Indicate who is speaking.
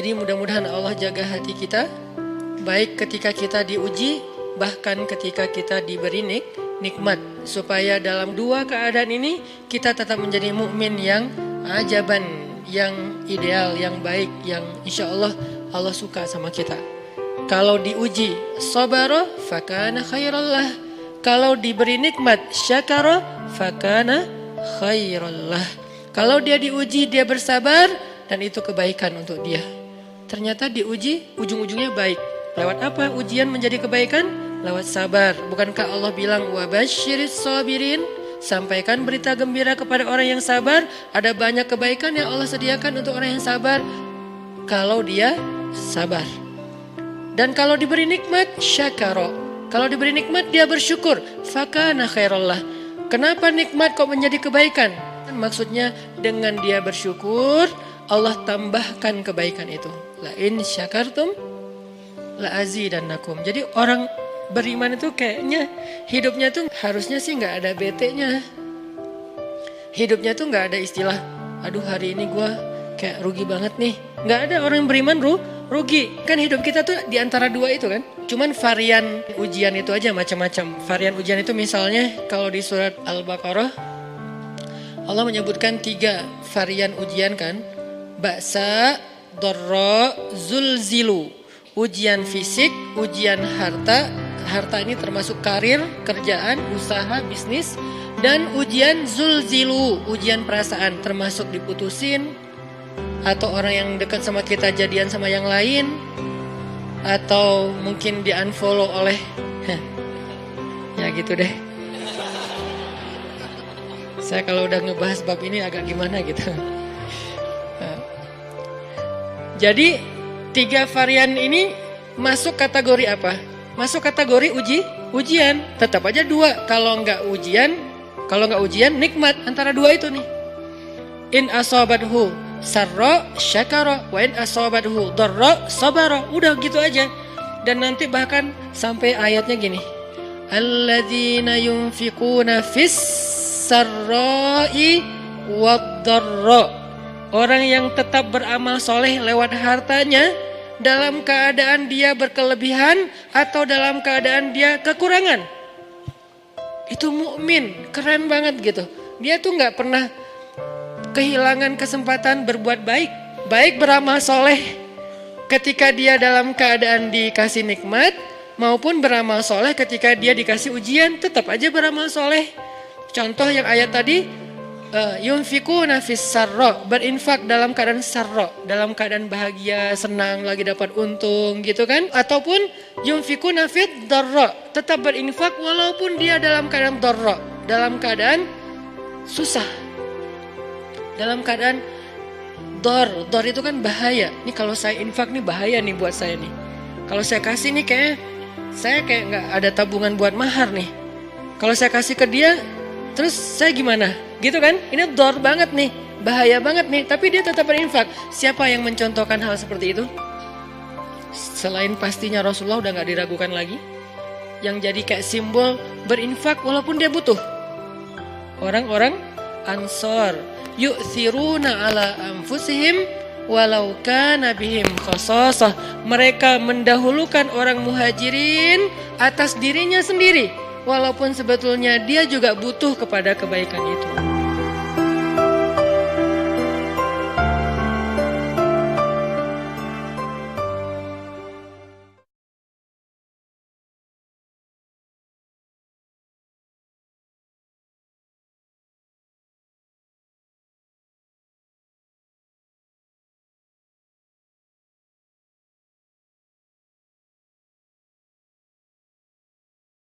Speaker 1: Jadi mudah-mudahan Allah jaga hati kita, baik ketika kita diuji, bahkan ketika kita diberi nikmat, supaya dalam dua keadaan ini kita tetap menjadi mukmin yang ajaban, yang ideal, yang baik, yang insya Allah Allah suka sama kita. Kalau diuji sabara fakana khairallah, kalau diberi nikmat syakara fakana khairallah. Kalau dia diuji dia bersabar dan itu kebaikan untuk dia. Ternyata diuji ujung-ujungnya baik. Lewat apa ujian menjadi kebaikan? Lewat sabar. Bukankah Allah bilang wabasyiris sabirin? Sampaikan berita gembira kepada orang yang sabar. Ada banyak kebaikan yang Allah sediakan untuk orang yang sabar kalau dia sabar. Dan kalau diberi nikmat syakara. Kalau diberi nikmat dia bersyukur. Fakana khairallah. Kenapa nikmat kok menjadi kebaikan? Maksudnya dengan dia bersyukur Allah tambahkan kebaikan itu. La in syakartum la azidannakum. Jadi orang beriman itu kayaknya hidupnya tuh harusnya sih nggak ada bete-nya. Hidupnya tuh nggak ada istilah, aduh hari ini gue kayak rugi banget nih. Nggak ada orang yang beriman rugi. Kan hidup kita tuh di antara dua itu kan. Cuman varian ujian itu aja macam-macam. Varian ujian itu misalnya kalau di surat Al-Baqarah Allah menyebutkan 3 varian ujian kan. Ba'sa, dharra, zulzilu. Ujian fisik, ujian harta. Harta ini termasuk karir, kerjaan, usaha, bisnis. Dan ujian zulzilu, ujian perasaan, termasuk diputusin. Atau orang yang dekat sama kita jadian sama yang lain. Atau mungkin di unfollow oleh ya gitu deh. Saya kalau udah ngebahas bab ini agak gimana gitu. Jadi 3 varian ini masuk kategori apa? Masuk kategori ujian. Tetap aja 2. Kalau nggak ujian nikmat. Antara 2 itu nih. In asabathu sarra syakara wa in asabathu dharra sabara. Udah gitu aja. Dan nanti bahkan sampai ayatnya gini. Alladzina yunfiquna fis sarra'i wad dharra. Orang yang tetap beramal soleh lewat hartanya dalam keadaan dia berkelebihan atau dalam keadaan dia kekurangan. Itu mukmin, keren banget gitu. Dia tuh nggak pernah kehilangan kesempatan berbuat baik. Baik beramal soleh ketika dia dalam keadaan dikasih nikmat maupun beramal soleh ketika dia dikasih ujian, tetap aja beramal soleh. Contoh yang ayat tadi. Yunfikuna fis sarra, berinfak dalam keadaan sarra, dalam keadaan bahagia, senang, lagi dapat untung gitu kan. Ataupun yunfikuna fit dharra, tetap berinfak walaupun dia dalam keadaan dharra, dalam keadaan susah, dalam keadaan dor itu kan bahaya. Nih kalau saya infak nih bahaya nih buat saya nih. Kalau saya kasih nih saya kayak nggak ada tabungan buat mahar nih. Kalau saya kasih ke dia, terus saya gimana? Gitu kan? Ini dor banget nih, bahaya banget nih. Tapi dia tetap berinfak. Siapa yang mencontohkan hal seperti itu? Selain pastinya Rasulullah udah gak diragukan lagi. Yang jadi kayak simbol berinfak walaupun dia butuh. Orang-orang Ansor. Yu'thiruna ala anfusihim walau kana bihim khasasah. Mereka mendahulukan orang muhajirin atas dirinya sendiri. Walaupun sebetulnya dia juga butuh kepada kebaikan itu.